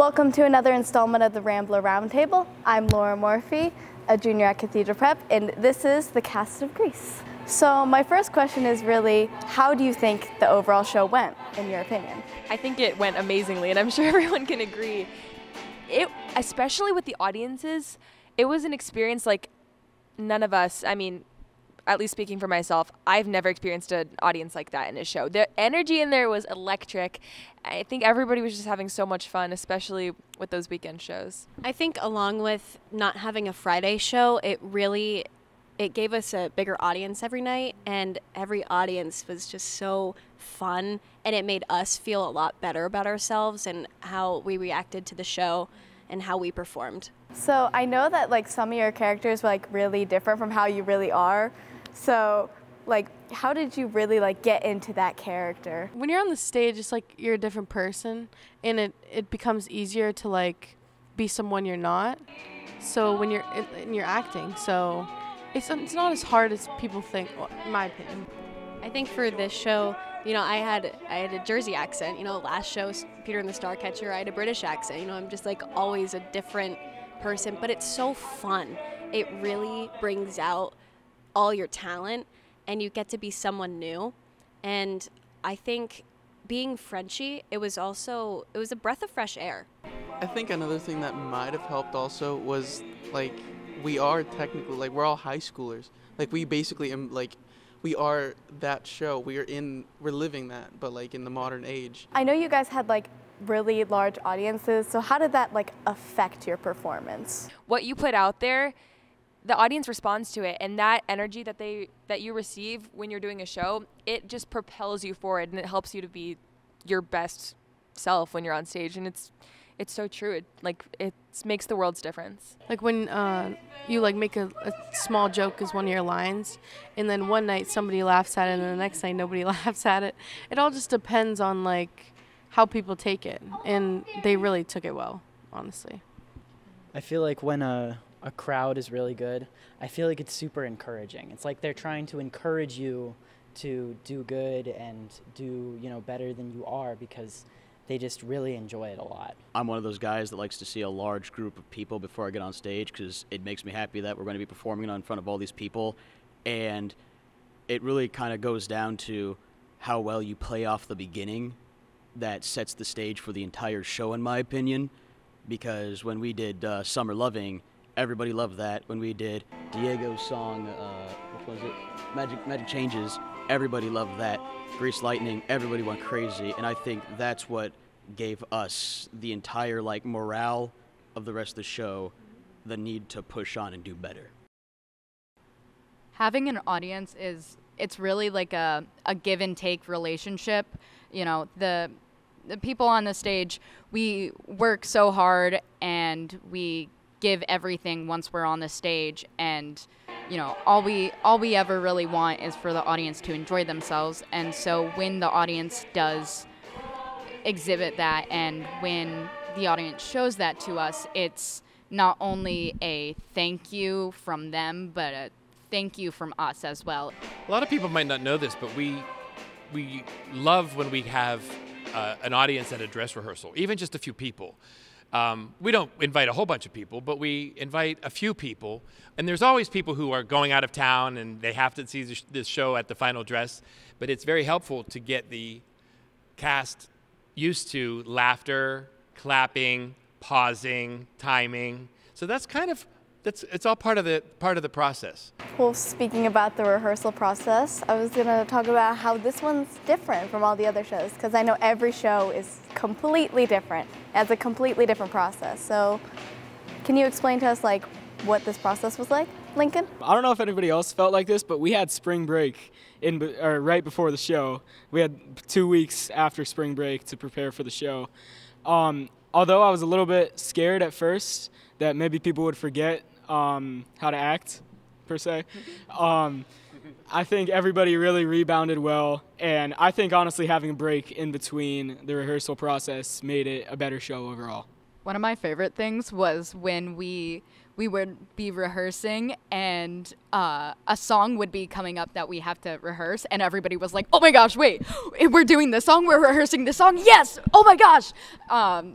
Welcome to another installment of the Rambler Roundtable. I'm Laura Morphy, a junior at Cathedral Prep, and this is the cast of Grease. So my first question is really, how do you think the overall show went, in your opinion? I think it went amazingly, and I'm sure everyone can agree. Especially with the audiences, it was an experience like none of us, at least speaking for myself, I've never experienced an audience like that in a show. The energy in there was electric. I think everybody was just having so much fun, especially with those weekend shows. I think along with not having a Friday show, it gave us a bigger audience every night, and every audience was just so fun, and it made us feel a lot better about ourselves and how we reacted to the show and how we performed. So I know that some of your characters were really different from how you really are. So how did you really get into that character? When you're on the stage, it's like you're a different person, and it becomes easier to be someone you're not. So when you're acting, so it's not as hard as people think, in my opinion. I think for this show, I had a Jersey accent. Last show, Peter and the Starcatcher, I had a British accent. I'm just always a different person, but it's so fun. It really brings out all your talent, and you get to be someone new. And I think being Frenchie, it was a breath of fresh air. I think another thing that might have helped also was we are technically we're all high schoolers. We basically we are that show. We're living that, but in the modern age. I know you guys had really large audiences, so how did that affect your performance? What you put out there, the audience responds to it, and that energy that you receive when you're doing a show, it just propels you forward, and it helps you to be your best self when you're on stage, and it's so true. It makes the world's difference. When you make a small joke as one of your lines, and then one night somebody laughs at it, and the next night nobody laughs at it. It all just depends on how people take it, and they really took it well, honestly. I feel when a crowd is really good, I feel it's super encouraging. It's they're trying to encourage you to do good and do better than you are, because they just really enjoy it a lot. I'm one of those guys that likes to see a large group of people before I get on stage, because it makes me happy that we're going to be performing in front of all these people, and it really kind of goes down to how well you play off the beginning that sets the stage for the entire show, in my opinion. Because when we did Summer Loving, everybody loved that. When we did Diego's song, what was it? Magic Changes, everybody loved that. Grease Lightning, everybody went crazy. And I think that's what gave us the entire morale of the rest of the show, the need to push on and do better. Having an audience it's really a give and take relationship. The people on the stage, we work so hard and we give everything once we're on the stage, and all we ever really want is for the audience to enjoy themselves. And so when the audience does exhibit that, and when the audience shows that to us, it's not only a thank you from them, but a thank you from us as well. A lot of people might not know this, but we love when we have an audience at a dress rehearsal, even just a few people. We don't invite a whole bunch of people, but we invite a few people. And there's always people who are going out of town and they have to see this show at the final dress. But it's very helpful to get the cast used to laughter, clapping, pausing, timing. So that's it's all part of the process. Well, speaking about the rehearsal process, I was going to talk about how this one's different from all the other shows, because I know every show is completely different. It has a completely different process. So can you explain to us what this process was like, Lincoln? I don't know if anybody else felt like this, but we had spring break right before the show. We had 2 weeks after spring break to prepare for the show. Although I was a little bit scared at first that maybe people would forget how to act, per se. I think everybody really rebounded well, and I think honestly having a break in between the rehearsal process made it a better show overall. One of my favorite things was when we we would be rehearsing and a song would be coming up that we have to rehearse, and everybody was like, oh my gosh, wait, we're doing this song, we're rehearsing this song, yes, oh my gosh.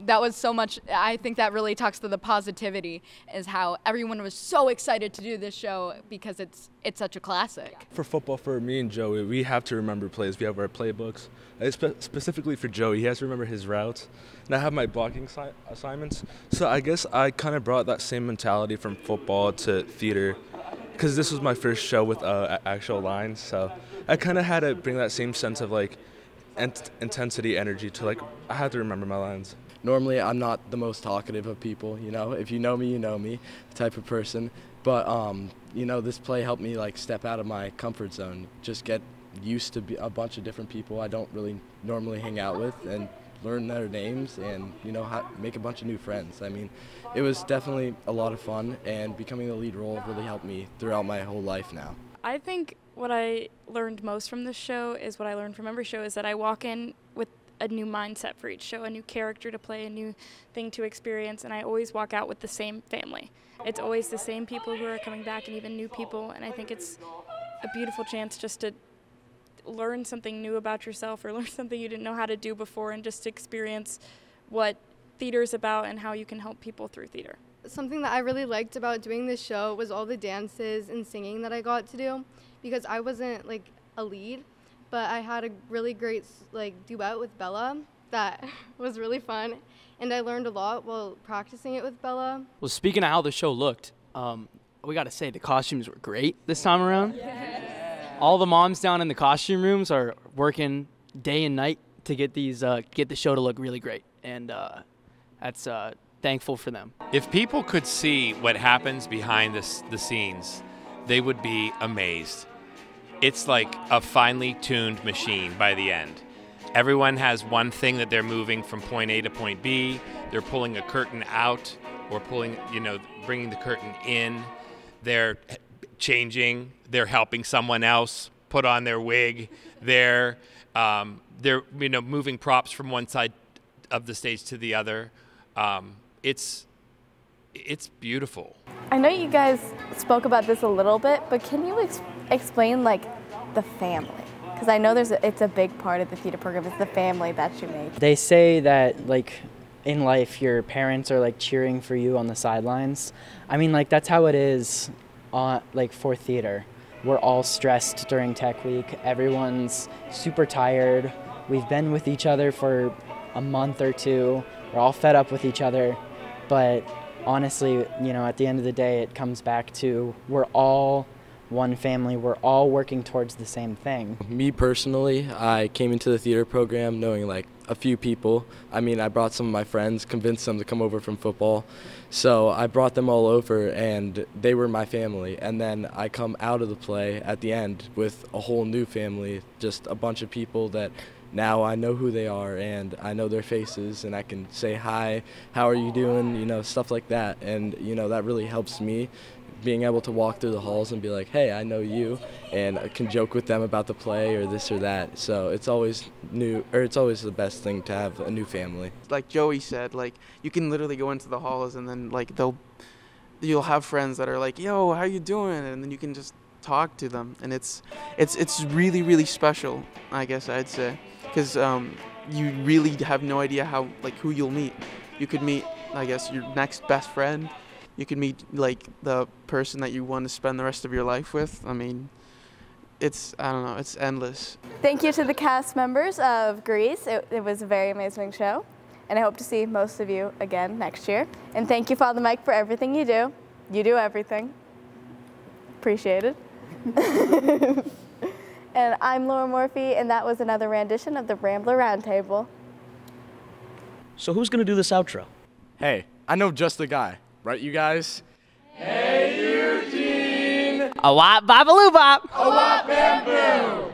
That was so much. I think that really talks to the positivity, is how everyone was so excited to do this show because it's such a classic. For football, for me and Joey, we have to remember plays. We have our playbooks. Specifically for Joey, he has to remember his routes. And I have my blocking assignments. So I guess I kind of brought that same mentality from football to theater, because this was my first show with actual lines. So I kind of had to bring that same sense of like intensity, energy to like, I had to remember my lines. Normally, I'm not the most talkative of people, you know. If you know me type of person. But, you know, this play helped me like step out of my comfort zone, just get used to a bunch of different people I don't really normally hang out with, and learn their names, and, you know, make a bunch of new friends. I mean, it was definitely a lot of fun, and becoming the lead role really helped me throughout my whole life now. I think what I learned most from this show is what I learned from every show, is that I walk in with a new mindset for each show, a new character to play, a new thing to experience, and I always walk out with the same family. It's always the same people who are coming back, and even new people, and I think it's a beautiful chance just to learn something new about yourself, or learn something you didn't know how to do before, and just experience what theater is about and how you can help people through theater. Something that I really liked about doing this show was all the dances and singing that I got to do, because I wasn't like a lead, but I had a really great like duet with Bella that was really fun, and I learned a lot while practicing it with Bella. Well, speaking of how the show looked, we got to say the costumes were great this time around. Yes. All the moms down in the costume rooms are working day and night to get these get the show to look really great, and that's thankful for them. If people could see what happens behind the scenes, they would be amazed. It's like a finely tuned machine by the end. Everyone has one thing that they're moving from point A to point B. They're pulling a curtain out, or bringing the curtain in. They're changing. They're helping someone else put on their wig. They're moving props from one side of the stage to the other. It's beautiful. I know you guys spoke about this a little bit, but can you explain like the family? Because I know it's a big part of the theater program. It's the family that you make. They say that like in life, your parents are like cheering for you on the sidelines. I mean, like that's how it is like for theater. We're all stressed during tech week. Everyone's super tired. We've been with each other for a month or two. We're all fed up with each other. But honestly, at the end of the day, it comes back to we're all one family. We're all working towards the same thing. Me personally, I came into the theater program knowing like a few people. I mean, I brought some of my friends, convinced them to come over from football. So I brought them all over, and they were my family. And then I come out of the play at the end with a whole new family, just a bunch of people that now I know who they are, and I know their faces, and I can say hi, how are you doing, stuff like that. And, that really helps me, being able to walk through the halls and be like, hey, I know you, and I can joke with them about the play or this or that. So it's always it's always the best thing to have a new family. Like Joey said, like you can literally go into the halls, and then like you'll have friends that are like, yo, how you doing? And then you can just talk to them, and it's really, really special, I guess I'd say, because you really have no idea who you'll meet. You could meet, I guess, your next best friend. You can meet like the person that you want to spend the rest of your life with. I mean, it's endless. Thank you to the cast members of Grease. It was a very amazing show, and I hope to see most of you again next year. And thank you, Father Mike, for everything you do. You do everything. Appreciate it. And I'm Laura Morphy, and that was another rendition of the Rambler Roundtable. So who's going to do this outro? Hey, I know just the guy. Right, you guys? Hey, Eugene! A wop, bop, a loo bop! A wop, bamboo!